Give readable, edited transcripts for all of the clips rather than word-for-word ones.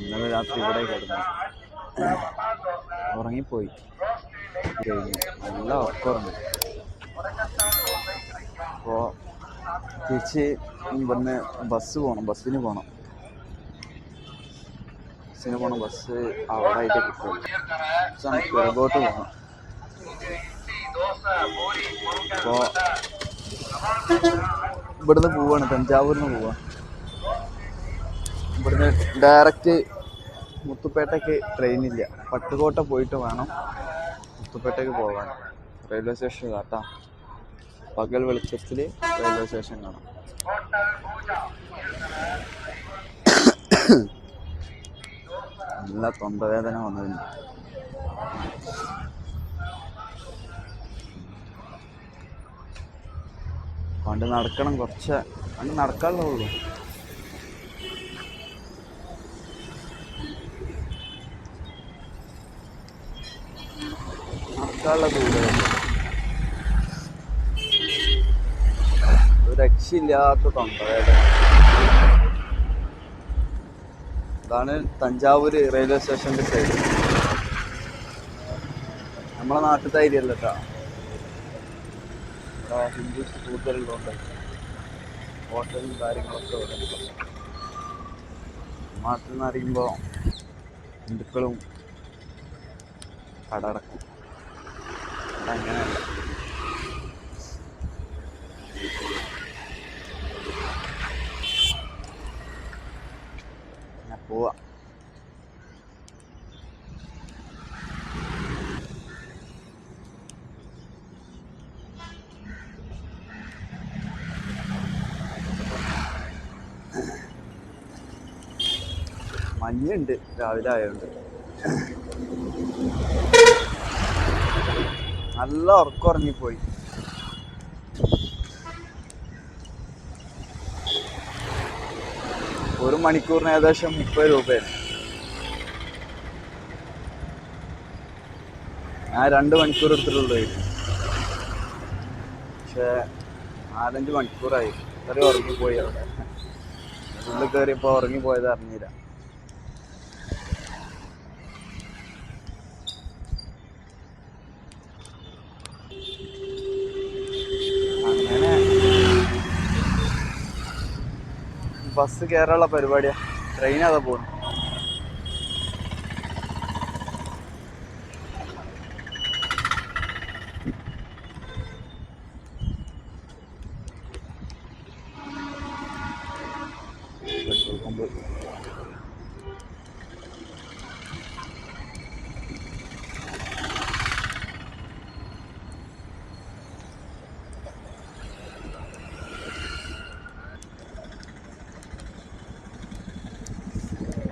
ഇന്നലെ രാത്രി ഇവിടെ കിടന്നു ഉറങ്ങിപ്പോയി. നല്ല ഉറക്കമുറങ്ങി. അപ്പോൾ തിരിച്ച് ഇവിടുന്ന് ബസ്സിന് പോകണം. ബസ് അവിടെ ആയിട്ട് കിട്ടും. പിറകോട്ട് പോകണം. അപ്പോൾ ഇവിടുന്ന് പോവാണ്, തഞ്ചാവൂരിന്ന് പോവാ. ഇവിടുന്ന് ഡയറക്റ്റ് മുത്തുപേട്ടയ്ക്ക് ട്രെയിനില്ല. പട്ടുകോട്ട പോയിട്ട് വേണം മുത്തുപേട്ടയ്ക്ക് പോകാൻ. റെയിൽവേ സ്റ്റേഷൻ കാട്ടാ, പകൽ വെളിച്ചത്തിൽ റെയിൽവേ സ്റ്റേഷൻ കാണാം. നല്ല തൊണ്ടവേദന വന്നതിന്. പണ്ട് നടക്കണം, കുറച്ച് പണ്ട് നടക്കാനുള്ളൂ. നടക്കാനുള്ള ദൂരം ഒരു രക്ഷയില്ലാത്ത തൊണ്ടവേദന. ഇതാണ് തഞ്ചാവൂര് റെയിൽവേ സ്റ്റേഷൻ്റെ സൈഡ്. നമ്മളെ നാട്ടിലത്തെ ഏരിയ അല്ല കേട്ടോ. ഇവിടെ ഹിന്ദുസ് കൂടുതലുള്ളതുകൊണ്ട് ഹോട്ടലും കാര്യങ്ങളൊക്കെ ഇവിടെ. നാട്ടിൽ നിന്ന് അറിയുമ്പോൾ ഹിന്ദുക്കളും കടടക്കും. അങ്ങനെയല്ല. ഞാൻ പോവാ. മഞ്ഞുണ്ട് രാവിലെ ആയതുകൊണ്ട്. നല്ല ഉറക്കമുറങ്ങിപ്പോയി. ഒരു മണിക്കൂറിന് ഏകദേശം 30 രൂപയാണ്. ഞാൻ 2 മണിക്കൂർ എടുത്തിട്ടുള്ളൂ. പക്ഷേ 4-5 മണിക്കൂറായി. ഇത്രയും ഉറങ്ങിപ്പോയി. അവിടെ ഉള്ളിൽ കയറിയപ്പോൾ ഉറങ്ങിപ്പോയത് അറിഞ്ഞില്ല. അങ്ങനെ ബസ് കയറാനുള്ള പരിപാടിയാ. ട്രെയിൻ അതാ പോകുന്നു. Petrol pump.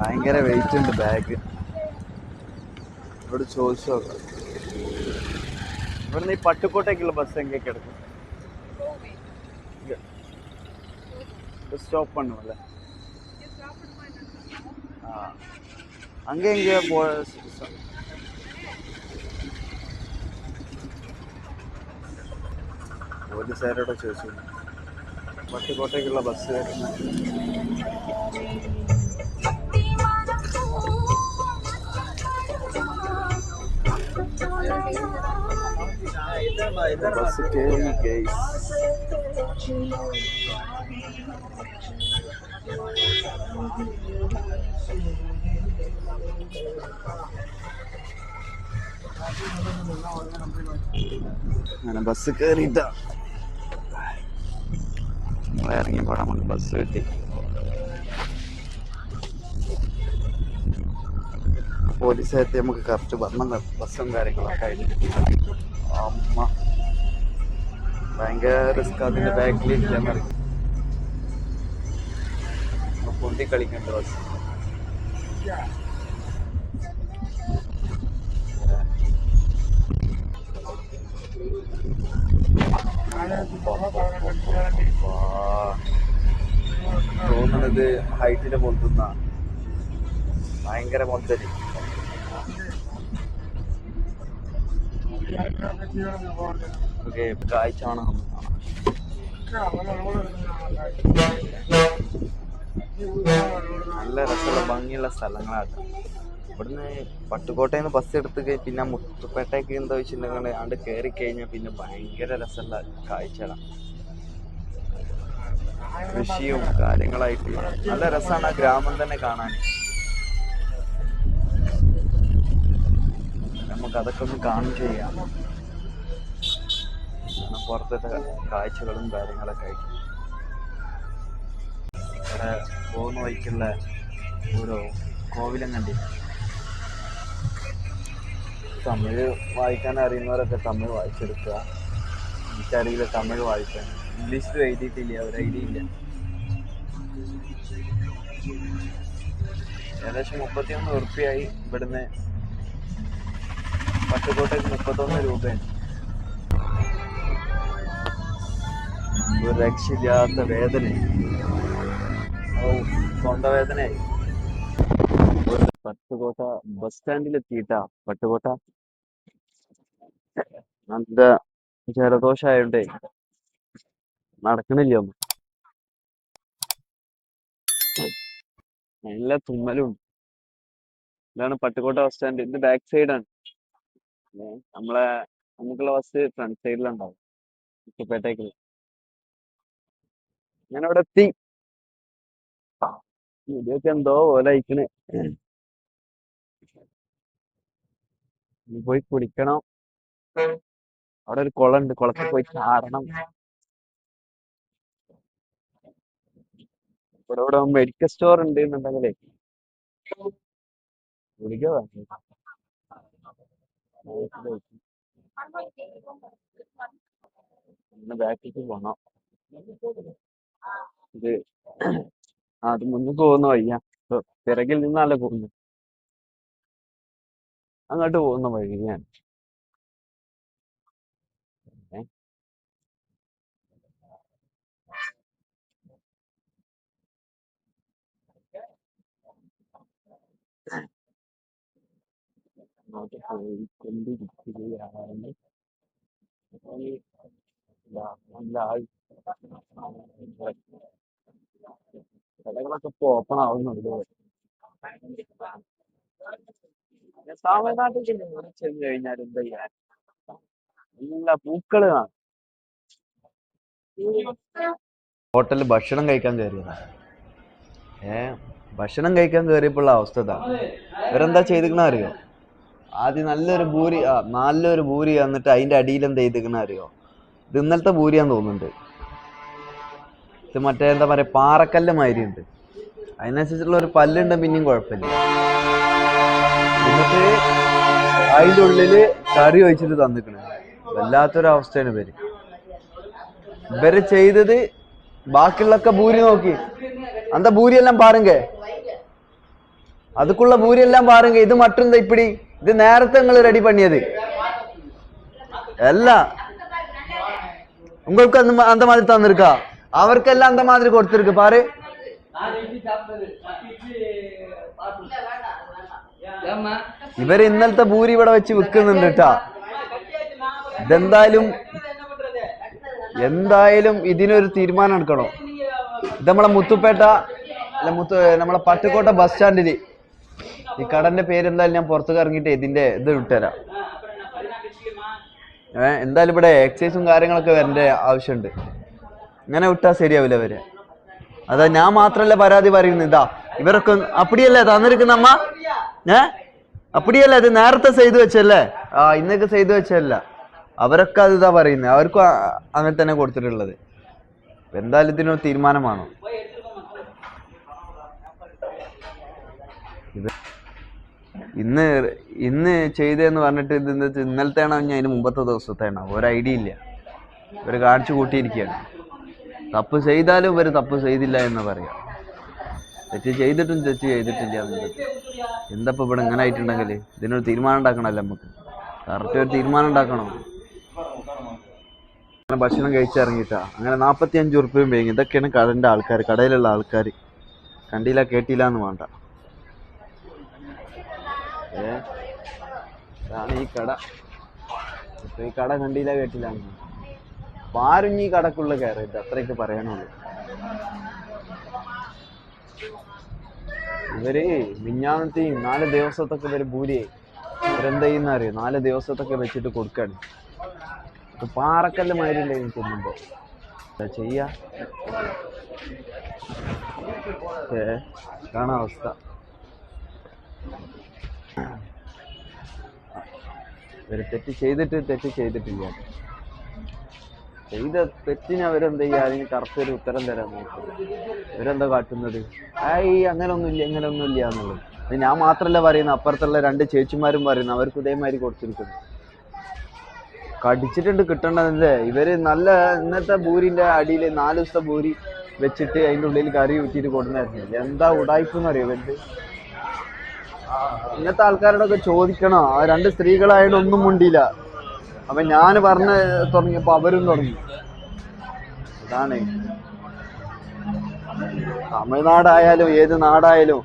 ഭയങ്കര വെയിറ്റ് ഉണ്ട് ബാഗ്. ഇവിടെ ചോദിച്ചു നോക്കാം. ഇവിടുന്ന് ഈ പട്ടുകോട്ടേക്കുള്ള ബസ് എங்கே കിടക്കും? ஸ்டாப் பண்ணுவல. அங்கே எங்கே ഒരു സൈഡോടെ ചോദിച്ചു. പട്ടുകോട്ടേക്കുള്ള ബസ് വരുന്നത്. बस के गई. അങ്ങനെ ബസ് കയറിയിട്ടാ ഇറങ്ങിയപ്പോൾ നമുക്ക് ബസ് കിട്ടി. പോലീസായിട്ട് നമുക്ക് കറക്റ്റ് പറഞ്ഞ ബസ്സും കാര്യങ്ങളൊക്കെ ആയിട്ട്. അമ്മ ഭയങ്കര റിസ്ക്. അതിൻ്റെ ബാക്കിലിരിക്കാൻ പൊന്തി കളിക്കണ്ട ബസ്. തോന്നുന്നത് ഹൈറ്റിനെ പൊന്തുന്ന ഭയങ്കര മൊത്തരി. ഓക്കെ, കാഴ്ച കാണാം. നല്ല രസമുള്ള ഭംഗിയുള്ള സ്ഥലങ്ങളാണ്. ഇവിടുന്ന് പട്ടുകോട്ടയിൽ നിന്ന് ബസ് എടുത്ത് പിന്നെ മുത്തുപേട്ടയ്ക്ക് എന്താ വെച്ചിട്ടുണ്ടെങ്കിൽ ആണ്ട് കയറി കഴിഞ്ഞാൽ പിന്നെ ഭയങ്കര രസമുള്ള കാഴ്ചകളാണ്. കൃഷിയും കാര്യങ്ങളായിട്ട് നല്ല രസമാണ് ആ ഗ്രാമം തന്നെ കാണാൻ. നമുക്ക് അതൊക്കെ ഒന്ന് കാണും ചെയ്യാം. പുറത്തത്തെ കാഴ്ചകളും കാര്യങ്ങളൊക്കെ ആയിട്ട് ഇവിടെ പോകുന്ന വഴിക്കുള്ള ഓരോ കോവിലും കണ്ടില്ല. തമിഴ് വായിക്കാൻ അറിയുന്നവരൊക്കെ തമിഴ് വായിച്ചെടുക്കുക. എനിക്കറിയില്ല തമിഴ് വായിക്കാൻ. ഇംഗ്ലീഷിൽ എഴുതിയിട്ടില്ല, ഒരു ഐഡിയ ഇല്ല. ഏകദേശം 31 ഉറുപ്പിയായി. ഇവിടുന്ന് പട്ടുകോട്ടയ്ക്ക് 31 രൂപയാണ്. ഒരു രക്ഷയില്ലാത്ത വേദന, തൊണ്ടവേദനയായി. പട്ടുകോട്ട ബസ് സ്റ്റാൻഡിൽ എത്തിയിട്ടാ. പട്ടുകോട്ട നല്ല ജലദോഷമായോണ്ടേ നടക്കണില്ല ഒന്നും. നല്ല തുമ്മലും. ഇതാണ് പട്ടുകോട്ട ബസ് സ്റ്റാൻഡ്. ഇത് ബാക്ക് സൈഡാണ്. നമ്മളെ നമുക്കുള്ള ബസ് ഫ്രണ്ട് സൈഡിലുണ്ടാവും. മുത്തുപേട്ടയ്ക്ക് ഞാൻ അവിടെ എത്തി. ഇതൊക്കെ എന്തോ പോലെ അയക്കണ്. പോയി കുടിക്കണം. അവിടെ ഒരു കുളമുണ്ട്, കുളത്തിൽ പോയി ചാടണം. ഇവിടെ മെഡിക്കൽ സ്റ്റോർ ഉണ്ട് എന്നുണ്ടെങ്കിലേ ഗുളിക ബാക്കിലേക്ക് പോണം. ഇത് അത് മുന്നിൽ പോകുന്ന വഴിയാ. പിറകിൽ നിന്നല്ല പോകുന്നു, അങ്ങോട്ട് പോകുന്ന വഴിയാണ്. അങ്ങോട്ട് പോയിക്കൊണ്ടിരിക്കുകയാണ്. കടകളൊക്കെ ഇപ്പൊ ഓപ്പൺ ആവുന്നുണ്ട്. തമിഴ്നാട്ടിൽ ചെന്ന് കഴിഞ്ഞാൽ എന്താ ചെയ്യാൻ, എല്ലാ പൂക്കള് കാണും. ഹോട്ടലിൽ ഭക്ഷണം കഴിക്കാൻ കയറിയതാണ്. ഭക്ഷണം കഴിക്കാൻ കയറിയപ്പോഴുള്ള അവസ്ഥ ഇതാണ്. ഇവരെന്താ ചെയ്തിക്കണ അറിയോ? ആദ്യം നല്ലൊരു ഭൂരി വന്നിട്ട് അതിന്റെ അടിയിൽ എന്താ ചെയ്തിക്കണ അറിയോ? ഇത് ഇന്നലത്തെ ഭൂരിയാന്ന് തോന്നുന്നുണ്ട്. ഇത് മറ്റേ എന്താ പറയാ, പാറക്കല്ല് മാതിരി ഉണ്ട്. അതിനനുസരിച്ചുള്ള ഒരു പല്ലുണ്ട്, പിന്നെയും കുഴപ്പമില്ല. എന്നിട്ട് അതിൻ്റെ ഉള്ളില് കറി ഒഴിച്ചിട്ട് തന്നിക്കണ. വല്ലാത്തൊരവസ്ഥയാണ് ഇവര് ചെയ്തത്. ബാക്കിയുള്ളൊക്കെ ഭൂരി നോക്കി, അന്ത ഭൂരിയെല്ലാം പാരുങ്ക, അതുക്കുള്ള ഭൂരിയെല്ലാം പാരുങ്ക. ഇത് മറ്റും ഇപ്പിടി, ഇത് നേരത്തെ നിങ്ങൾ റെഡി പണിയത് അല്ല. உங்களுக்கு அந்த மாதிரி தந்திருக்கா? അവർക്കെല്ലാം அந்த மாதிரி കൊടുത്തിருக்கு பாரு. ഇവര് ഇന്നലത്തെ ഭൂരി ഇവിടെ വെച്ച് വിൽക്കുന്നുണ്ട് കേട്ടാ. എന്തായാലും ഇതിനൊരു തീരുമാനം എടുക്കണം. ഇത് നമ്മളെ മുത്തുപേട്ട നമ്മളെ പട്ടുകോട്ട ബസ് സ്റ്റാൻഡില് ഈ കടന്റെ പേര് എന്തായാലും ഞാൻ പുറത്തേക്ക് ഇറങ്ങിയിട്ട് ഇതിന്റെ ഇത് വിട്ടുതരാം. എന്തായാലും ഇവിടെ എക്സൈസും കാര്യങ്ങളൊക്കെ വരേണ്ട ആവശ്യമുണ്ട്. ഇങ്ങനെ വിട്ടാൽ ശരിയാവില്ല ഇവര്. അതാ ഞാൻ മാത്രല്ല പരാതി പറയുന്നത്. ഇതാ ഇവരൊക്കെ അപ്പടിയല്ലേ തന്നിരിക്കുന്ന അമ്മ? അപ്പടിയല്ലേ, ഇത് നേരത്തെ ചെയ്തു വെച്ചല്ലേ? ഇന്നൊക്കെ ചെയ്തു വെച്ചല്ല. അവരൊക്കെ അത് ഇതാ പറയുന്നത്. അവർക്കും അങ്ങനെ തന്നെ കൊടുത്തിട്ടുള്ളത്. എന്തായാലും ഇതിനൊരു തീരുമാനമാണോ? ഇത് ഇന്ന് ചെയ്തെന്ന് പറഞ്ഞിട്ട് ഇത് ഇന്നലത്തെയാണോ ഞാൻ അതിന് മുമ്പത്തെ ദിവസത്തെയാണോ ഒരു ഐഡിയ ഇല്ല. ഇവർ കാണിച്ചു കൂട്ടിയിരിക്കുകയാണ്. തപ്പ് ചെയ്താലും ഇവർ തപ്പ് ചെയ്തില്ല എന്ന് പറയാം. തെറ്റ് ചെയ്തിട്ടും തെറ്റ് ചെയ്തിട്ടില്ല എന്നുള്ളത്. എന്തപ്പോ ഇവിടെ ഇങ്ങനെ ആയിട്ടുണ്ടെങ്കിൽ ഇതിനൊരു തീരുമാനം ഉണ്ടാക്കണമല്ലോ നമുക്ക്. കറക്റ്റ് ഒരു തീരുമാനം ഉണ്ടാക്കണം. ഭക്ഷണം കഴിച്ചിറങ്ങിയിട്ടാ അങ്ങനെ 45 ഉറുപ്പികയും വേങ്ങി. ഇതൊക്കെയാണ് കടന്റെ ആൾക്കാർ, കടയിലുള്ള ആൾക്കാർ. കണ്ടില്ല കേട്ടില്ല എന്ന് വേണ്ട. ഇതാണ് ഈ കട. ഈ കട കണ്ടില്ല കേട്ടില്ല എന്ന് ആരും ഈ കടക്കുള്ള കയറിയിട്ട് അത്രയൊക്കെ പറയാനുള്ളൂ. ഇവര് മിഞ്ഞാന്നത്തെയും 4 ദിവസത്തൊക്കെ ഇവര് ഭൂരിയായി ഇവരെന്താ ചെയ്യുന്ന അറിയോ 4 ദിവസത്തൊക്കെ വെച്ചിട്ട് കൊടുക്കാണ്. ഇത് പാറക്കല്ല് മാതിരില്ലേ തിന്നുമ്പോ എന്താ ചെയ്യാ? കാണാ അവസ്ഥ. ഇവര് തെറ്റ് ചെയ്തിട്ടില്ല. ചെയ്ത തെറ്റിന് അവരെന്താ ചെയ്യുക? അതിന് കറക്റ്റ് ഒരു ഉത്തരം തരാൻ നോക്കും. ഇവരെന്താ കാട്ടുന്നത്? അങ്ങനൊന്നുമില്ല എന്നുള്ളത്. ഇത് ഞാൻ മാത്രല്ല പറയുന്നത്, അപ്പുറത്തുള്ള 2 ചേച്ചിമാരും പറയുന്നു. അവർക്ക് ഇതേമാതിരി കൊടുത്തിരിക്കുന്നു. കടിച്ചിട്ടുണ്ട് കിട്ടേണ്ടതല്ലേ. ഇവര് നല്ല ഇന്നത്തെ ഭൂരിന്റെ അടിയിൽ 4 ദിവസത്തെ ഭൂരി വെച്ചിട്ട് അതിൻ്റെ ഉള്ളിൽ കറി ഊറ്റിയിട്ട് കൊടുന്നായിരുന്നു. എന്താ ഉടായ്പെന്ന് അറിയോ ഇവര്? ഇന്നത്തെ ആൾക്കാരോടൊക്കെ ചോദിക്കണോ? ആ 2 സ്ത്രീകളായതുകൊണ്ട് ഒന്നും മുണ്ടിയില്ല. അപ്പൊ ഞാൻ പറഞ്ഞ് തുടങ്ങിയപ്പോ അവരും തുടങ്ങി. അതാണ് തമിഴ്നാടായാലും ഏത് നാടായാലും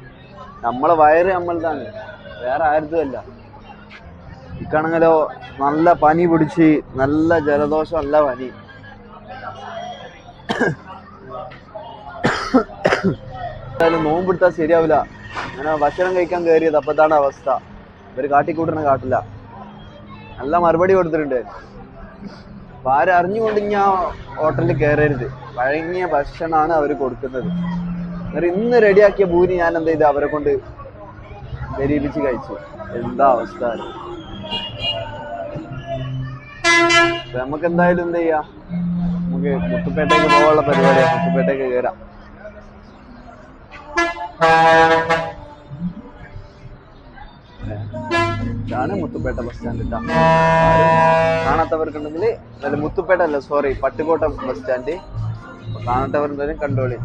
നമ്മളെ വയറ് നമ്മളതാണ്, വേറെ ആരുതും അല്ല. ഇക്കാണെങ്കിലോ നല്ല പനി പിടിച്ച്, നല്ല ജലദോഷം, നല്ല പനി. എന്തായാലും നോമ്പെടുത്താൽ ശരിയാവില്ല. അങ്ങനെ ഭക്ഷണം കഴിക്കാൻ കയറിയത് അപ്പത്താണ് അവസ്ഥ. ഇവര് കാട്ടിക്കൂട്ടണ കാട്ടില്ല. നല്ല മറുപടി കൊടുത്തിട്ടുണ്ട്. അപ്പൊ ആരും അറിഞ്ഞുകൊണ്ട് ഞാൻ ഹോട്ടലിൽ കയറരുത്. വഴങ്ങിയ ഭക്ഷണമാണ് അവർ കൊടുക്കുന്നത്. അന്നേരം ഇന്ന് റെഡിയാക്കിയ ഭൂരി ഞാൻ എന്ത് ചെയ്ത് അവരെ കൊണ്ട് ധരിപ്പിച്ച് കഴിച്ചു. എന്താ അവസ്ഥ? നമുക്ക് എന്തായാലും എന്ത് ചെയ്യാം, നമുക്ക് മുത്തുപേട്ടയ്ക്ക് പോകാനുള്ള പരിപാടിയാണ്. മുത്തുപേട്ടയ്ക്ക് കയറാം. ഇതാണ് മുത്തുപേട്ട ബസ് സ്റ്റാൻഡ് കേട്ടോ. കാണാത്തവർക്കുണ്ടെങ്കിൽ അല്ല, മുത്തുപേട്ട അല്ല, സോറി, പട്ടുകോട്ട ബസ് സ്റ്റാൻഡ്. കാണാത്തവരുണ്ടെങ്കിലും കണ്ടോളി.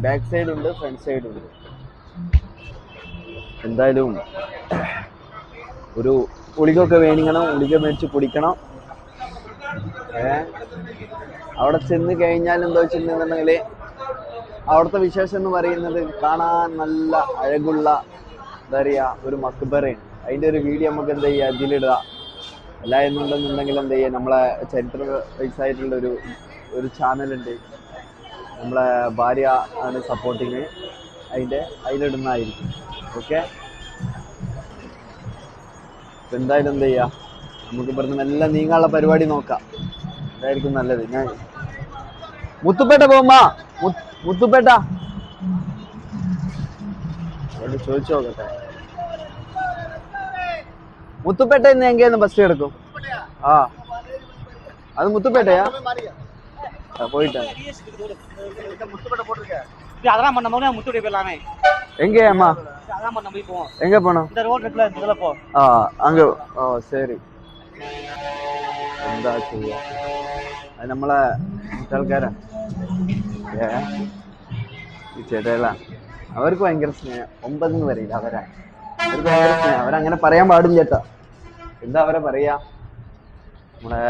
ബാക്ക് സൈഡ് ഉണ്ട്, ഫ്രണ്ട് സൈഡ് ഉണ്ട്. എന്തായാലും ഒരു ഗുളികൊക്കെ വേണിക്കണം, ഗുളിക മേടിച്ച് കുടിക്കണം. അവിടെ ചെന്ന് കഴിഞ്ഞാൽ എന്താ വെച്ചിട്ടുണ്ടെന്നുണ്ടെങ്കിൽ അവിടുത്തെ വിശേഷം എന്ന് പറയുന്നത് കാണാൻ നല്ല അഴകുള്ള എന്താ പറയുക ഒരു മക്ബറയാണ്. അതിൻ്റെ ഒരു വീഡിയോ നമുക്ക് എന്താ ചെയ്യുക ഇതിലിടുക. അല്ല എന്നുണ്ടെന്നുണ്ടെങ്കിൽ എന്താ ചെയ്യുക, നമ്മളെ ചരിത്ര വയസ്സായിട്ടുള്ള ഒരു ചാനലുണ്ട്, നമ്മളെ ഭാര്യ ആണ് സപ്പോർട്ടിങ്, അതിലിടുന്നതായിരിക്കും. ഓക്കെ, എന്തായാലും എന്താ ചെയ്യുക, നമുക്ക് ഇവിടുന്ന് എല്ലാം നീങ്ങാനുള്ള പരിപാടി നോക്കാം. അതായിരിക്കും നല്ലത്. ഞാൻ മുത്തുപേട്ട പോകുമ്പോ മുത്തുപേട്ട ചോദിച്ചു നോക്കട്ടെ. മുത്തുപേട്ട ഇന്ന് എങ്കേന്ന് ബസ് എടുക്കും? ആ, அது முத்துப்பேட்டையா? போயிட்டேன். அதெல்லாம் பண்ண போனா முத்துடைய போயிடலாமே. எங்க அம்மா? அதான் பண்ண போய் போவோம். எங்க போனோம்? இந்த ரோட் இருக்குல, இதுல போ. அங்க. சரி. എന്താ ചെയ്യാ? അത് നമ്മളെ ആൾക്കാരാ. ഈ ചേട്ടല്ല, അവർക്ക് ഭയങ്കര സ്നേഹം. 9 വരെയില്ല അവരാ. അവർക്ക് ഭയങ്കര സ്നേഹം. അവരങ്ങനെ പറയാൻ പാടില്ല ചേട്ടാ. എന്താ അവരെ പറയാ? നമ്മളെ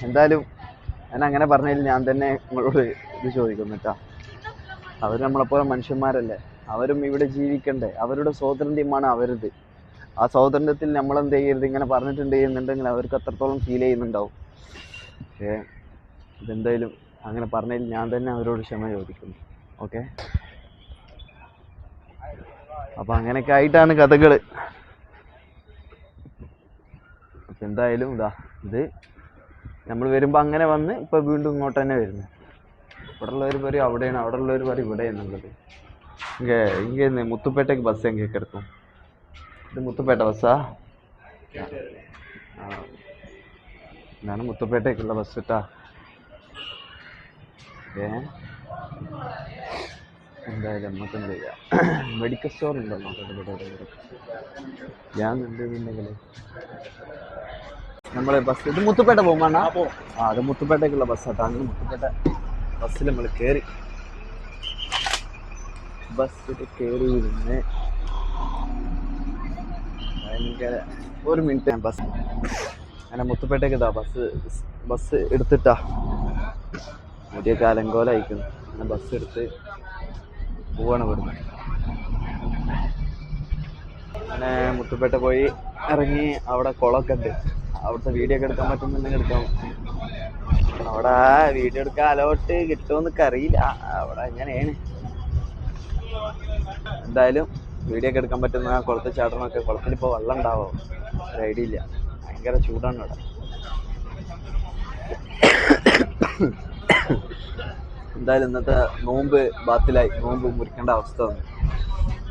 എന്തായാലും ഞാൻ അങ്ങനെ പറഞ്ഞതിൽ ഞാൻ തന്നെ നിങ്ങളോട് ഇത് ചോദിക്കുന്നു കേട്ടോ. അവർ നമ്മളെപ്പോലെ മനുഷ്യന്മാരല്ലേ, അവരും ഇവിടെ ജീവിക്കണ്ടേ. അവരുടെ സ്വാതന്ത്ര്യമാണ് അവരത്. ആ സ്വാതന്ത്ര്യത്തിൽ നമ്മളെന്ത് ചെയ്യരുത്, ഇങ്ങനെ പറഞ്ഞിട്ടുണ്ട് ചെയ്യുന്നുണ്ടെങ്കിൽ അവർക്ക് അത്രത്തോളം ഫീൽ ചെയ്യുന്നുണ്ടാവും. പക്ഷേ ഇതെന്തായാലും അങ്ങനെ പറഞ്ഞതിൽ ഞാൻ തന്നെ അവരോട് ക്ഷമ ചോദിക്കുന്നു. ഓക്കെ, അപ്പം അങ്ങനെയൊക്കെ ആയിട്ടാണ് കഥകൾ. അപ്പം എന്തായാലും ഇത് നമ്മൾ വരുമ്പോൾ അങ്ങനെ വന്ന് ഇപ്പോൾ വീണ്ടും ഇങ്ങോട്ട് തന്നെ വരുന്നു. ഇവിടെ ഉള്ളവർ പറയും അവിടെയാണ്, അവിടെ ഉള്ളവർ പറയും ഇവിടെ എന്നുള്ളത്. ഇങ്ങനെ മുത്തുപേട്ടയ്ക്ക് ബസ് എങ്ങനെയൊക്കെ എടുക്കും? ഇത് മുത്തുപേട്ട ബസ്സാ? ഇതാണ് മുത്തുപേട്ടയ്ക്കുള്ള ബസ് കേട്ടാ. എന്തായാലും നമുക്ക് എന്ത് ചെയ്യാം, മെഡിക്കൽ സ്റ്റോർ ഉണ്ടോ നോക്കട്ടെ. ഞാൻ ഉണ്ടെന്നുണ്ടെങ്കിൽ നമ്മള് ബസ് ഇത് മുത്തുപേട്ട പോകുമ്പോണ. അത് മുത്തുപേട്ടയ്ക്കുള്ള ബസ്സാട്ടോ. അങ്ങനെ മുത്തുപേട്ട ബസ്സിൽ നമ്മൾ കയറി, ബസ്സിൽ കയറി ഇരുന്ന് ഭയങ്കര ഒരു മിനിറ്റ് ഞാൻ ബസ് അങ്ങനെ മുത്തുപേട്ടയ്ക്ക് ഇതാ ബസ് എടുത്തിട്ടാ. വലിയ കാലങ്കോല അയക്കുന്നു. അങ്ങനെ ബസ് എടുത്ത് പോവാണ് ഇവിടുന്ന്. അങ്ങനെ മുത്തുപേട്ട പോയി ഇറങ്ങി. അവിടെ കുളമൊക്കെ ഉണ്ട്. അവിടുത്തെ വീഡിയോ ഒക്കെ എടുക്കാൻ പറ്റുന്നുണ്ടെങ്കിൽ എടുക്കാം. അവിടെ വീഡിയോ എടുക്കാൻ അലോട്ട് കിട്ടുമെന്നൊക്കെ അറിയില്ല. അവിടെ എങ്ങനെയാണ് എന്തായാലും വീഡിയോ ഒക്കെ എടുക്കാൻ പറ്റുന്ന കുളത്തിൽ ചാടണമൊക്കെ. കുളത്തിൽ ഇപ്പോൾ വെള്ളം ഉണ്ടാവോ ഒരു ഐഡിയ ഇല്ല, ഭയങ്കര ചൂടാണ് ഇവിടെ. എന്തായാലും ഇന്നത്തെ നോമ്പ് ബാത്തിലായി, നോമ്പ് മുറിക്കേണ്ട അവസ്ഥ വന്നു.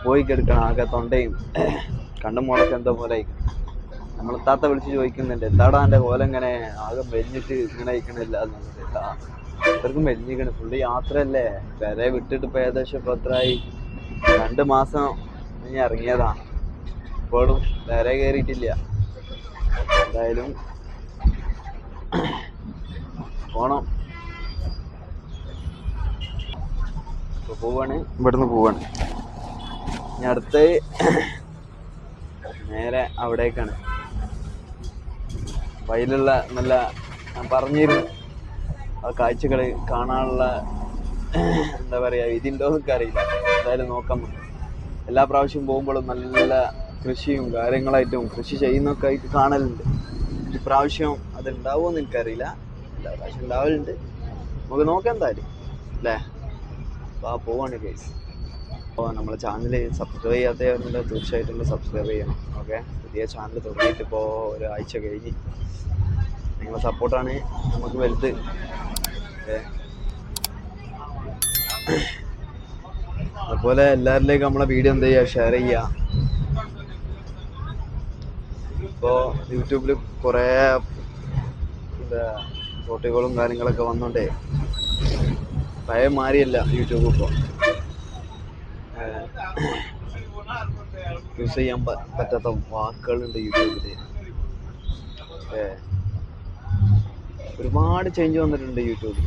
പോയി കിടക്കണം, ആകെ തൊണ്ടയും കണ്ണും മുളക്ക് എന്തോ പോലെ ആയിക്കണം. നമ്മൾ താത്ത വിളിച്ച് ചോദിക്കുന്നുണ്ട്, എന്താടാ എൻ്റെ കോലം ഇങ്ങനെ ആകെ മെലിഞ്ഞിട്ട് ഇങ്ങനെ അയക്കണില്ല എന്നുള്ളത്. അത്രക്കും മെലിഞ്ഞിക്കണ്, ഫുള്ള് യാത്രയല്ലേ. പെരെ വിട്ടിട്ട് ഇപ്പോൾ ഏകദേശം ഇപ്പോൾ എത്രയായി, 2 മാസം ഇനി ഇറങ്ങിയതാണ്. ഇപ്പോഴും പെരെ കയറിയിട്ടില്ല. എന്തായാലും പോണം. ഇപ്പോൾ പോവാണ്, ഇവിടുന്ന് പോവാണ്. ഇനി അടുത്ത് നേരെ അവിടേക്കാണ്. വയലുള്ള നല്ല, ഞാൻ പറഞ്ഞിരുന്നു, ആ കാഴ്ചകൾ കാണാനുള്ള എന്താ പറയുക ഇതിൻ്റെന്നൊക്കെ അറിയില്ല. എന്തായാലും നോക്കാം. എല്ലാ പ്രാവശ്യം പോകുമ്പോഴും നല്ല കൃഷിയും കാര്യങ്ങളായിട്ടും കൃഷി ചെയ്യുന്നൊക്കെ ആയിട്ട് കാണലുണ്ട്. ഈ പ്രാവശ്യം അതുണ്ടാവുമെന്ന് എനിക്കറിയില്ല, എല്ലാ പ്രാവശ്യം ഉണ്ടാവലുണ്ട്. നമുക്ക് നോക്കാം എന്തായാലും അല്ലേ. അപ്പോൾ ആ പോവാണ് ഗൈസ്. അപ്പോൾ നമ്മളെ ചാനൽ സബ്സ്ക്രൈബ് ചെയ്യാത്തവരുണ്ട്, തീർച്ചയായിട്ടും സബ്സ്ക്രൈബ് ചെയ്യണം. ഓക്കെ, പുതിയ ചാനൽ തുടങ്ങിയിട്ട് ഇപ്പോൾ ഒരാഴ്ച കഴിഞ്ഞ്. നിങ്ങളെ സപ്പോർട്ടാണ് നമുക്ക് വലുത്. അതുപോലെ എല്ലാവരിലേക്കും നമ്മളെ വീഡിയോ എന്ത് ചെയ്യുക, ഷെയർ ചെയ്യുക. ഇപ്പോൾ യൂട്യൂബിൽ കുറേ എന്താ ഫോട്ടോകളും കാര്യങ്ങളൊക്കെ വന്നോണ്ടേ പഴയ മാറിയല്ല യൂട്യൂബ്. ഇപ്പോൾ യൂസ് ചെയ്യാൻ പറ്റാത്ത വാക്കുകളുണ്ട് യൂട്യൂബിൽ. ഒരുപാട് ചേഞ്ച് വന്നിട്ടുണ്ട് യൂട്യൂബിൽ.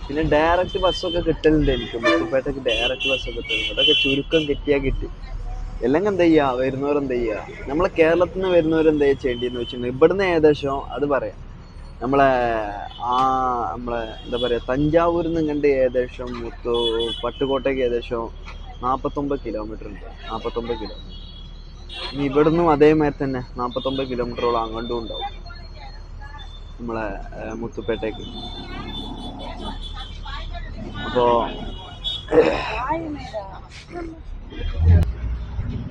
പിന്നെ ഡയറക്റ്റ് ബസ്സൊക്കെ കിട്ടലുണ്ട് എനിക്ക്. മുത്തുപ്പേട്ടയ്ക്ക് ഡയറക്റ്റ് ബസ്സൊക്കെ കിട്ടുന്നുണ്ട്. അതൊക്കെ ചുരുക്കം കിട്ടിയാൽ കിട്ടി. അല്ലെങ്കിൽ എന്താ ചെയ്യുക, വരുന്നവരെന്താ ചെയ്യുക, നമ്മളെ കേരളത്തിൽ നിന്ന് വരുന്നവരെന്താ ചെയ്യേണ്ടതെന്ന് വെച്ചിട്ടുണ്ടെങ്കിൽ ഇവിടുന്ന് ഏകദേശം അത് പറയാം, നമ്മളെ എന്താ പറയുക, തഞ്ചാവൂരിൽ നിന്ന് കണ്ട് ഏകദേശം പട്ടുകോട്ടയ്ക്ക് ഏകദേശം 49 കിലോമീറ്റർ ഉണ്ട്. 49 കിലോമീറ്റർ. ഇനി ഇവിടുന്നും അതേമാതിരി തന്നെ 49 കിലോമീറ്ററോളം അങ്ങോട്ടും ഉണ്ടാവും നമ്മളെ മുത്തുപ്പേട്ടയ്ക്ക്. അപ്പോൾ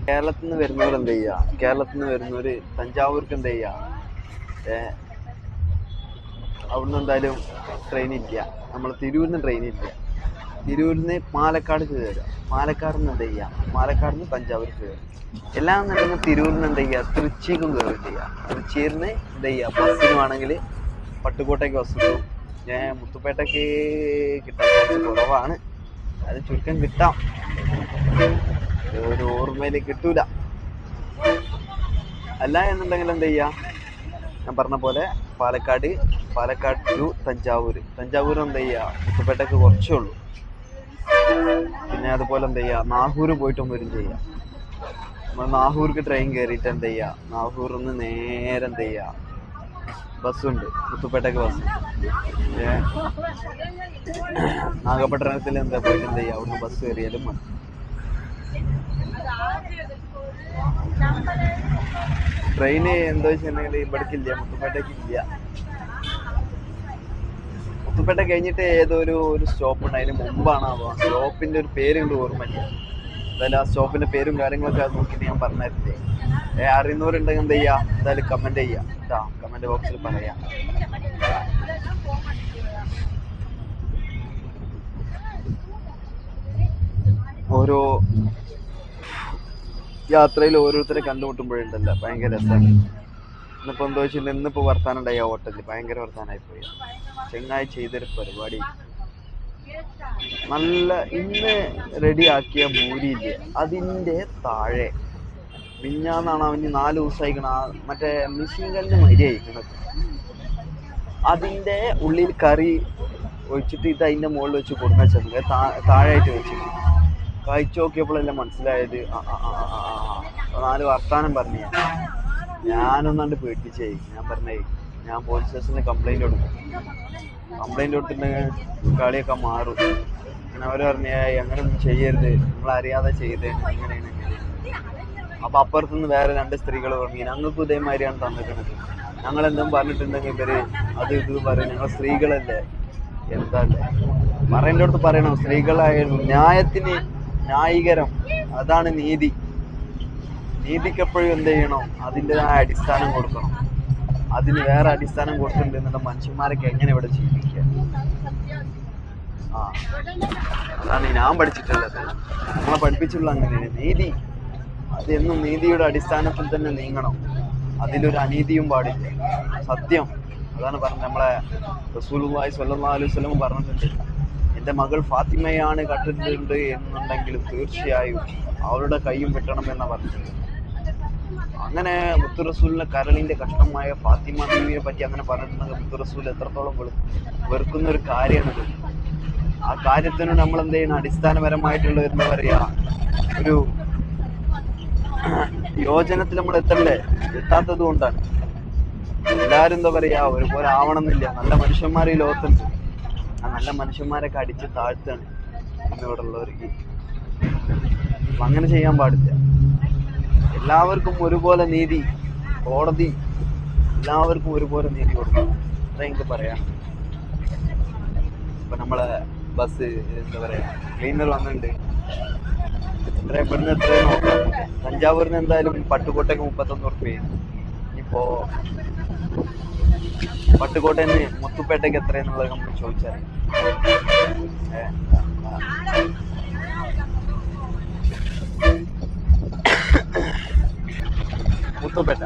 കേരളത്തിൽ നിന്ന് വരുന്നവർ എന്ത് ചെയ്യുക, കേരളത്തിൽ നിന്ന് വരുന്നവർ തഞ്ചാവൂർക്ക് എന്ത് ചെയ്യുക, അവിടുന്ന് എന്തായാലും ട്രെയിനില്ല. നമ്മൾ തിരൂരിൽ ട്രെയിനില്ല. തിരൂരിൽ നിന്ന് പാലക്കാട് കയറുക, പാലക്കാട് നിന്ന് എന്ത് ചെയ്യുക, പാലക്കാട് നിന്ന് തഞ്ചാവൂർക്ക് കയറുക. എല്ലാം എന്നുണ്ടെങ്കിൽ തിരൂരിൽ നിന്ന് എന്ത് ചെയ്യുക, തൃച്ചിക്കും കയറുകയും ചെയ്യുക. തൃച്ചിയിൽ നിന്ന് എന്ത് ചെയ്യുക, ബസ്സിന് വേണമെങ്കിൽ പട്ടുകോട്ടയ്ക്ക് ബസ് കിട്ടും. മുത്തുപ്പേട്ടയ്ക്ക് കിട്ടാൻ കുറച്ച് കുറവാണ്, അത് ചുരുക്കം കിട്ടാം, ഒരു ഓർമ്മയിൽ കിട്ടൂല. അല്ല എന്നുണ്ടെങ്കിൽ എന്ത് ചെയ്യുക, ഞാൻ പറഞ്ഞ പോലെ പാലക്കാട് ടു തഞ്ചാവൂർ എന്ത് ചെയ്യുക, മുത്തുപ്പേട്ടയ്ക്ക് കുറച്ചേ ഉള്ളൂ. പിന്നെ അതുപോലെ എന്ത് ചെയ്യുക, നാഗൂർ പോയിട്ടും വരും ചെയ്യുക. നമ്മൾ നാഗൂർക്ക് ട്രെയിൻ കയറിയിട്ട് എന്ത് ചെയ്യുക, നാഗൂരിൽ നിന്ന് നേരെ എന്ത് ചെയ്യുക, ബസ്സുണ്ട്, മുത്തുപ്പേട്ടയ്ക്ക് ബസ്. നാഗപട്ടണത്തിൽ എന്താ പോയിട്ട് എന്ത് ചെയ്യുക, അവിടുന്ന് ബസ് കയറിയാലും മതി. ട്രെയിന് എന്താ വെച്ചിട്ടുണ്ടെങ്കിൽ ഇവിടേക്കില്ല, മുത്തുപ്പേട്ടയ്ക്ക് ഇല്ല. മുത്തുപ്പേട്ട കഴിഞ്ഞിട്ട് ഏതോ ഒരു സ്റ്റോപ്പ് ഉണ്ട്, അതിന് മുമ്പാണ്. സ്റ്റോപ്പിന്റെ ഒരു പേര് കൊണ്ട് ഓർമ്മയില്ല. എന്തായാലും ആ സ്റ്റോപ്പിന്റെ പേരും കാര്യങ്ങളൊക്കെ നോക്കിയിട്ട് ഞാൻ പറഞ്ഞിരുന്നേ. അറിയുന്നവരുണ്ടെങ്കിൽ എന്ത് ചെയ്യുക, എന്തായാലും കമന്റ് ചെയ്യുക കേട്ടോ, കമന്റ് ബോക്സിൽ പറയാം. ഓരോ യാത്രയിൽ ഓരോരുത്തരെ കണ്ടുമുട്ടുമ്പോഴുണ്ടല്ലോ ഭയങ്കര രസമാണ്. ഇന്നിപ്പോൾ എന്താ വെച്ചിട്ടുണ്ടെങ്കിൽ ഇന്നിപ്പോൾ വർത്താനുണ്ടായി ആ ഹോട്ടലിൽ, ഭയങ്കര വർത്താനായി പോയി. ചെങ്ങായി ചെയ്തൊരു പരിപാടി നല്ല, ഇന്ന് റെഡിയാക്കിയ പൂരിയില്ലേ അതിൻ്റെ താഴെ മിഞ്ഞാന്നാണ് അവന് 4 ദിവസമായിക്കണ മറ്റേ മിഷീൻ കല്ലിന് മരി അയക്കണത്. അതിൻ്റെ ഉള്ളിൽ കറി ഒഴിച്ചിട്ട് ഇത് അതിൻ്റെ മുകളിൽ വെച്ച് കൊടുന്ന വെച്ചത് താഴെയായിട്ട് വെച്ചിട്ട് കഴിച്ചു നോക്കിയപ്പോഴെല്ലാം മനസ്സിലായത് 4 വർത്താനം പറഞ്ഞു. ഞാനൊന്നാണ്ട് പേടിപ്പിച്ചേ. ഞാൻ പറഞ്ഞേ, ഞാൻ പോലീസ് സ്റ്റേഷനിൽ കംപ്ലൈൻറ്റ് കൊടുക്കും. കംപ്ലൈൻറ്റ് കൊടുത്തിട്ടുണ്ടെങ്കിൽ കളിയൊക്കെ മാറും. അങ്ങനെ അവർ പറഞ്ഞ അങ്ങനെയൊന്നും ചെയ്യരുത്, നമ്മളറിയാതെ ചെയ്തേ, അങ്ങനെയാണ്. അപ്പൊ അപ്പുറത്തുനിന്ന് വേറെ 2 സ്ത്രീകൾ പറഞ്ഞു ഞങ്ങൾക്കും ഇതേമാതിരിയാണ് തന്നിരിക്കുന്നത്, ഞങ്ങൾ എന്തും പറഞ്ഞിട്ടുണ്ടെങ്കിൽ ഇവര് അത് ഇത് പറയും, ഞങ്ങൾ സ്ത്രീകളല്ലേ. എന്താ പറയേണ്ട അടുത്ത് പറയണം, സ്ത്രീകളായാലും ന്യായത്തിന് ന്യായീകരം, അതാണ് നീതി. നീതിക്ക് എപ്പോഴും എന്ത് ചെയ്യണം, അതിൻ്റെതായ അടിസ്ഥാനം കൊടുക്കണം. അതിന് വേറെ അടിസ്ഥാനം കൊടുത്തിട്ടുണ്ടെന്നുള്ള മനുഷ്യന്മാരൊക്കെ എങ്ങനെ ഇവിടെ ജീവിക്കുക? അതാണ് ഞാൻ പഠിച്ചിട്ടുള്ളത്, നമ്മളെ പഠിപ്പിച്ചുള്ള അങ്ങനെയാണ്. നീതി അത് എന്നും നീതിയുടെ അടിസ്ഥാനത്തിൽ തന്നെ നീങ്ങണം, അതിലൊരു അനീതിയും പാടില്ല. സത്യം അതാണ് പറഞ്ഞത്. നമ്മളെ റസൂലുള്ളാഹി സ്വല്ലല്ലാഹു അലൈഹി വസല്ലം പറഞ്ഞിട്ടുണ്ട്, എൻ്റെ മകൾ ഫാത്തിമയാണ് കണ്ടിട്ടുണ്ട് എന്നുണ്ടെങ്കിലും തീർച്ചയായും അവരുടെ കൈയും വെട്ടണമെന്നാണ് പറഞ്ഞിട്ടുണ്ട്. അങ്ങനെ മുത്തു റസൂലിന്റെ കരളിന്റെ കഷ്ണമായ ഫാത്തിമ ബീവിയെ പറ്റി അങ്ങനെ പറഞ്ഞിട്ടുണ്ടെങ്കിൽ മുത്തു റസൂൽ എത്രത്തോളം വെറുക്കുന്ന ഒരു കാര്യമാണിത്. ആ കാര്യത്തിന് നമ്മൾ എന്ത് ചെയ്യണം, അടിസ്ഥാനപരമായിട്ടുള്ള എന്താ പറയാ ഒരു യോജനത്തിൽ നമ്മൾ എത്താത്തത് കൊണ്ടാണ്. എല്ലാരും എന്താ പറയാ ഒരുപോലെ ആവണമെന്നില്ല. നല്ല മനുഷ്യന്മാർ ഈ ലോകത്തുണ്ട്, ആ നല്ല മനുഷ്യന്മാരൊക്കെ അടിച്ച് താഴ്ത്താണ് ഇന്നിവിടെ ഉള്ളവർക്ക്. അപ്പൊ അങ്ങനെ ചെയ്യാൻ പാടില്ല. എല്ലാവർക്കും ഒരുപോലെ നീതി, കോടതി എല്ലാവർക്കും ഒരുപോലെ നീതി കൊടുക്കണം. അതാ എനിക്ക് പറയാം. ഇപ്പൊ നമ്മളെ ബസ് എന്താ പറയാ ക്ലീനർ വന്നിട്ടുണ്ട്, ഇവിടുന്ന് എത്രയും നോക്കാം. തഞ്ചാവൂരിന് എന്തായാലും പട്ടുകോട്ടയ്ക്ക് 31 ഉറുപ്പിക. ഇപ്പോ പട്ടുകോട്ടയിൽ നിന്ന് മുത്തുപേട്ടയ്ക്ക് എത്രയെന്നുള്ളത് നമ്മൾ ചോദിച്ചാൽ മുത്തുപേട്ട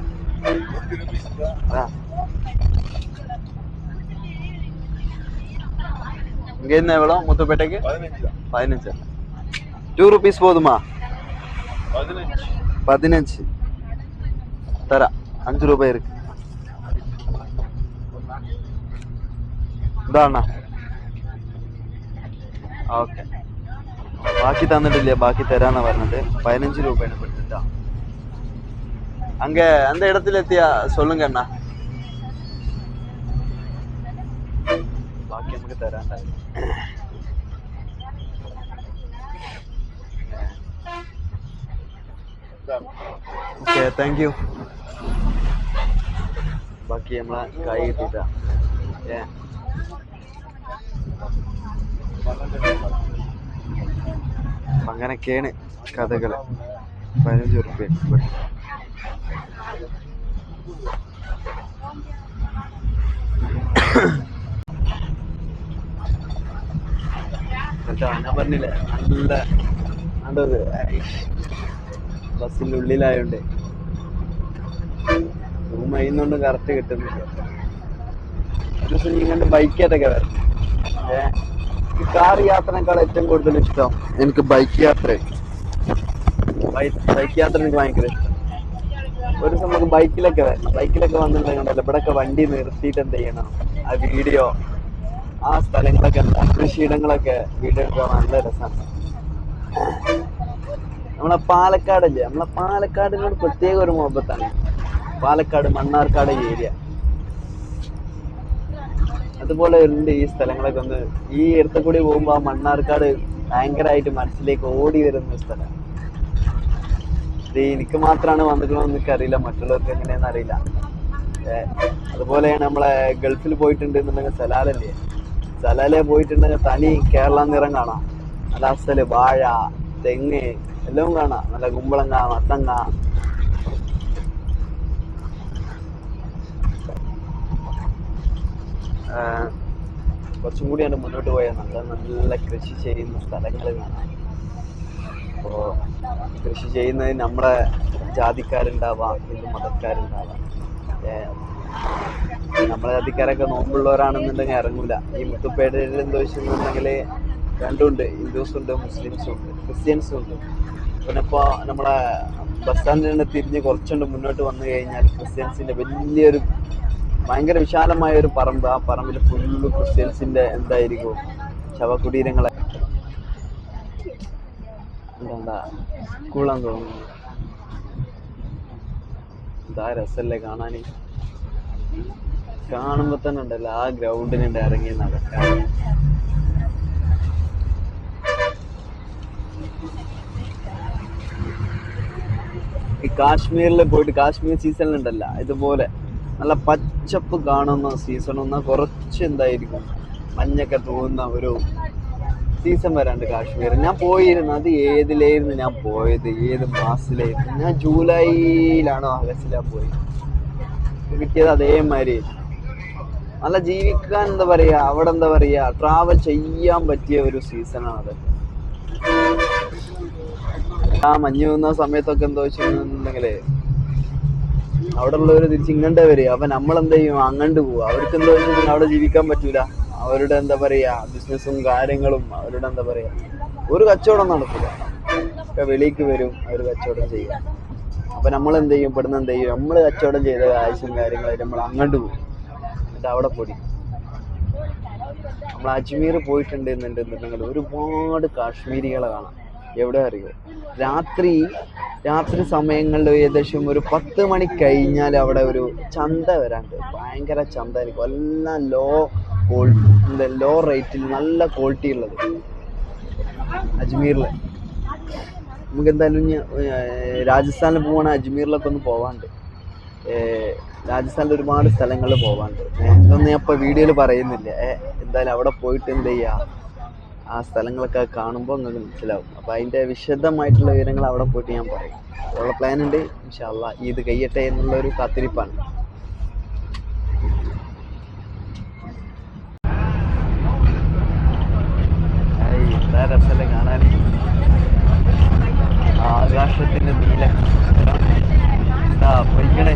இங்க என்ன எவ்வளோ முத்துப்பேட்டைக்கு 15 2 rupees போதுமா? 15 தர 5 ரூபாய் இருக்கு. ഇതാണോ? ഓക്കെ, ബാക്കി തന്നിട്ടില്ല, ബാക്കി തരാന്നാ പറഞ്ഞത്. 15 രൂപയാണ് പെട്ടിട്ടാ. அங்க அந்த இடத்துல எத்தியா சொல்லுங்க அண்ணா, ബാക്കി നമുക്ക് തരാണ്ടായിരുന്നു. Okay, thank you. ബാക്കി നമ്മളെ കൈ കിട്ടിട്ടാ. അങ്ങനൊക്കെയാണ് കഥകള്. 15 ഉറുപ്പിക ഞാൻ പറഞ്ഞില്ലേ, നല്ല കണ്ടത് ബസ്സിന്റെ ഉള്ളിലായോണ്ട് റൂം അയിന്നോണ്ട് കറക്റ്റ് കിട്ടുന്നില്ല. ഒരു ദിവസം ഇങ്ങനെ ബൈക്കായിട്ടൊക്കെ വരണം. കാർ യാത്രനേക്കാൾ ഏറ്റവും കൂടുതൽ ഇഷ്ടം എനിക്ക് ബൈക്ക് യാത്ര. ബൈക്ക് യാത്ര എനിക്ക് ഭയങ്കര ഇഷ്ടം. ഒരു ദിവസം നമുക്ക് ബൈക്കിലൊക്കെ വരണം. ബൈക്കിലൊക്കെ വന്നിട്ടുണ്ടെങ്കിൽ ഇവിടെയൊക്കെ വണ്ടി നിർത്തിയിട്ട് എന്ത് ചെയ്യണം, ആ വീഡിയോ, ആ സ്ഥലങ്ങളൊക്കെ കൃഷിയിടങ്ങളൊക്കെ വീഡിയോ എടുക്കാൻ നല്ല രസമാണ്. നമ്മളെ പാലക്കാടല്ലേ, നമ്മളെ പാലക്കാടിനോട് പ്രത്യേക ഒരു മുഹബത്താണ്. പാലക്കാട് മണ്ണാർക്കാട് ഏരിയ അതുപോലെ ഉണ്ട്. ഈ സ്ഥലങ്ങളൊക്കെ ഒന്ന് ഈ അടുത്ത കൂടി പോകുമ്പോ ആ മണ്ണാർക്കാട് ഭയങ്കരമായിട്ട് മനസ്സിലേക്ക് ഓടി വരുന്ന സ്ഥലം. ഇത് എനിക്ക് മാത്രമാണ് വന്നിട്ടുള്ളതെന്ന് എനിക്കറിയില്ല, മറ്റുള്ളവർക്ക് എങ്ങനെയാണെന്ന് അറിയില്ല. അതുപോലെയാണ് നമ്മളെ ഗൾഫിൽ പോയിട്ടുണ്ട് എന്നുണ്ടെങ്കിൽ സലാലല്ലേ, സലാലെ പോയിട്ടുണ്ടെങ്കിൽ തനി കേരള നിറം കാണാം. നല്ല അസല് വാഴ, തെങ്ങ് എല്ലാം കാണാം. നല്ല കുമ്പളങ്ങ, മത്തങ്ങ. കുറച്ചും കൂടി അതിന്റെ മുന്നോട്ട് പോയാൽ നല്ല നല്ല കൃഷി ചെയ്യുന്ന സ്ഥലങ്ങൾ കാണാം. അപ്പോ കൃഷി ചെയ്യുന്നത് നമ്മുടെ ജാതിക്കാരുണ്ടാവാം, ഹിന്ദു മതക്കാരുണ്ടാവാം. നമ്മളെ ജാതിക്കാരൊക്കെ നോമ്പുള്ളവരാണെന്നുണ്ടെങ്കിൽ ഇറങ്ങൂല. ഈ മുത്തുപ്പേട്ടയിൽ എന്താ വെച്ചിട്ടുണ്ടെങ്കിൽ രണ്ടുമുണ്ട്, ഹിന്ദുസും ഉണ്ട്, മുസ്ലിംസും ഉണ്ട്, ക്രിസ്ത്യൻസും ഉണ്ട്. പിന്നെ ഇപ്പോൾ നമ്മളെ ബസ് സ്റ്റാൻഡിൽ നിന്ന് തിരിഞ്ഞ് കുറച്ചുകൊണ്ട് മുന്നോട്ട് വന്നു കഴിഞ്ഞാൽ ക്രിസ്ത്യൻസിന്റെ വലിയൊരു ഭയങ്കര വിശാലമായ ഒരു പറമ്പ്. ആ പറമ്പിൽ ഫുള്ള് ക്രിസ്ത്യൻസിന്റെ എന്തായിരിക്കും ശവകുടീരങ്ങളെ. എന്താ സ്കൂളാന്ന് തോന്നുന്നു. എന്താ രസല്ലേ കാണാൻ. കാണുമ്പോ തന്നെ ഉണ്ടല്ലോ ആ ഗ്രൗണ്ടിനുണ്ട് ഇറങ്ങി നടക്കാൻ. ഈ കാശ്മീരിൽ പോയിട്ട് കാശ്മീർ സീസണിലുണ്ടല്ല ഇതുപോലെ നല്ല പച്ചപ്പ് കാണുന്ന സീസൺ എന്നാൽ കുറച്ച് എന്തായിരിക്കും മഞ്ഞൊക്കെ തോന്നുന്ന ഒരു സീസൺ വരാണ്ട് കാശ്മീർ. ഞാൻ പോയിരുന്നു, അത് ഏതിലായിരുന്നു ഞാൻ പോയത്, ഏത് മാസത്തിലായിരുന്നു? ഞാൻ ജൂലൈയിലാണോ ആഗസ്റ്റിലാണ് പോയത്. കിട്ടിയത് അതേമാതിരി നല്ല ജീവിക്കാൻ എന്താ പറയുക, അവിടെ എന്താ പറയുക, ട്രാവൽ ചെയ്യാൻ പറ്റിയ ഒരു സീസണാണ് അത്. ആ മഞ്ഞ് വന്ന സമയത്തൊക്കെ എന്താ വെച്ചിട്ടുണ്ടെങ്കിൽ അവിടെ ഉള്ളവർ തിരിച്ച് ഇങ്ങോട്ടേ വരിക. അപ്പൊ നമ്മളെന്താ ചെയ്യും, അങ്ങോട്ട് പോവുക. അവർക്ക് എന്താ വെച്ചിട്ടുണ്ടെങ്കിൽ അവിടെ ജീവിക്കാൻ പറ്റൂല. അവരുടെ എന്താ പറയാ ബിസിനസ്സും കാര്യങ്ങളും, അവരുടെ എന്താ പറയാ ഒരു കച്ചവടം നടക്കില്ല. ഒക്കെ വെളിക്ക് വരും, അവർ കച്ചവടം ചെയ്യും. അപ്പൊ നമ്മൾ എന്ത് ചെയ്യും, ഇവിടുന്ന് എന്ത് ചെയ്യും, നമ്മൾ കച്ചവടം ചെയ്ത ആവശ്യം കാര്യങ്ങളായിട്ട് നമ്മൾ അങ്ങോട്ട് പോകും. എന്നിട്ട് അവിടെ പൊടി. നമ്മൾ അജ്മീർ പോയിട്ടുണ്ടെന്നുണ്ടെന്നുണ്ടെങ്കിൽ ഒരുപാട് കാശ്മീരികളെ കാണാം. എവിടെ അറിയോ, രാത്രി സമയങ്ങളിൽ ഏകദേശം ഒരു 10 മണി കഴിഞ്ഞാൽ അവിടെ ഒരു ചന്ത വരാണ്ട്. ഭയങ്കര ചന്ത ആയിരിക്കും. എല്ലാം ലോ റേറ്റിൽ നല്ല ക്വാളിറ്റി ഉള്ളത് അജ്മീറിൽ. നമുക്ക് എന്തായാലും രാജസ്ഥാനിൽ പോവാണെങ്കിൽ അജ്മീറിലൊക്കെ ഒന്ന് പോവാണ്ട്. രാജസ്ഥാനിൽ ഒരുപാട് സ്ഥലങ്ങളിൽ പോവാണ്ട്. ഇതൊന്നും ഞാൻ ഇപ്പോൾ വീഡിയോയിൽ പറയുന്നില്ല. എന്തായാലും അവിടെ പോയിട്ട് എന്ത് ചെയ്യുക, ആ സ്ഥലങ്ങളൊക്കെ കാണുമ്പോൾ നിങ്ങൾക്ക് മനസ്സിലാവും. അപ്പോൾ അതിൻ്റെ വിശദമായിട്ടുള്ള വിവരങ്ങൾ അവിടെ പോയിട്ട് ഞാൻ പറയും. അതുള്ള പ്ലാൻ ഉണ്ട്. ഇൻഷാ അല്ലാഹ് ഇത് കഴിയട്ടെ എന്നുള്ളൊരു കാത്തിരിപ്പാണ്. എന്താ രസമല്ലേ കാണാൻ, ആകാശത്തിൻ്റെ നീല പൊയ്ക്കണേ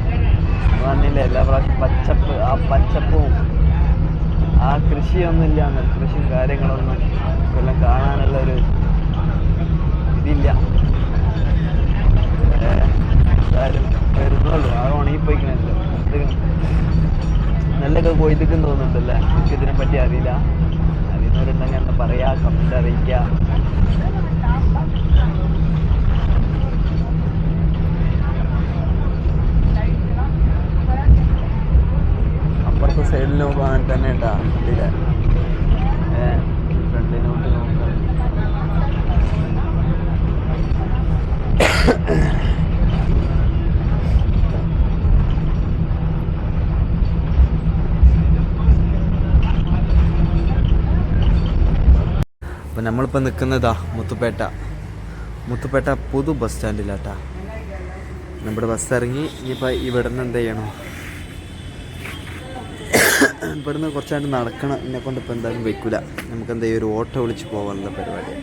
വന്നില്ലേ എല്ലാ പ്രാവശ്യം പച്ചപ്പ്. ആ പച്ചപ്പും ആ കൃഷിയൊന്നുമില്ല, കൃഷിയും കാര്യങ്ങളൊന്നും എല്ലാം കാണാനുള്ളൊരു ഇതില്ല. എന്തായാലും വരുന്നുള്ളൂ. ആ ഉണങ്ങിപ്പോയിക്കണല്ലോ. നെല്ലൊക്കെ കൊയ്തിക്കും തോന്നുന്നുണ്ടല്ലേ. എനിക്കിതിനെ പറ്റി അറിയില്ല. അറിയുന്നവരുണ്ടെങ്കിൽ എന്താ പറയാ, കമന്റ് അറിയിക്കുക. അപ്പുറത്തെ സൈഡിൽ നോക്കാൻ തന്നെ ഉണ്ടാ ഇതിലെ ഫ്രണ്ടിലോട്ട് നോക്കാം. അപ്പം നമ്മളിപ്പോൾ നിൽക്കുന്നതാ മുത്തുപേട്ട പുതു ബസ് സ്റ്റാൻഡിലാട്ടാ. നമ്മുടെ ബസ് ഇറങ്ങി ഇനിയിപ്പോൾ ഇവിടെ നിന്ന് എന്ത് ചെയ്യണോ, ഇവിടുന്ന് കുറച്ചായിട്ട് നടക്കണം. എന്നെ കൊണ്ട് ഇപ്പോൾ എന്തായാലും വയ്ക്കില്ല. നമുക്ക് എന്താ ഒരു ഓട്ടോ വിളിച്ച് പോകാനുള്ള പരിപാടി.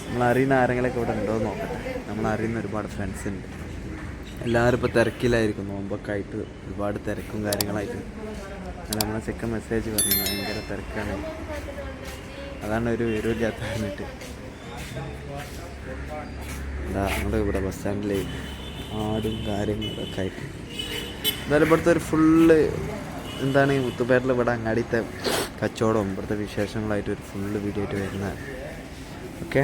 നമ്മളറിയുന്ന ആരെങ്കിലൊക്കെ ഇവിടെ ഉണ്ടോ എന്ന് നോക്കട്ടെ. നമ്മളറിയുന്ന ഒരുപാട് ഫ്രണ്ട്സ് ഉണ്ട്. എല്ലാവരും ഇപ്പോൾ തിരക്കിലായിരിക്കും. നോമ്പൊക്കെ ആയിട്ട് ഒരുപാട് തിരക്കും കാര്യങ്ങളായിട്ട്. നമ്മളെ ചെക്കൻ മെസ്സേജ് പറഞ്ഞു ഭയങ്കര തിരക്കാണ്. അതാണ് ഒരു വിവരമില്ലാത്ത പറഞ്ഞിട്ട്. എന്താ നമ്മുടെ ഇവിടെ ബസ് സ്റ്റാൻഡിൽ ആടും കാര്യങ്ങളൊക്കെ ആയിട്ട്. എന്തായാലും ഇവിടുത്തെ ഒരു ഫുള്ള് എന്താണ് ഈ മുത്തുപേട്ടിൽ ഇവിടെ അങ്ങാടിത്തെ കച്ചവടവും ഇവിടുത്തെ വിശേഷങ്ങളായിട്ട് ഒരു ഫുള്ള് വീഡിയോ ആയിട്ട് വരുന്നതാണ്. ഓക്കെ.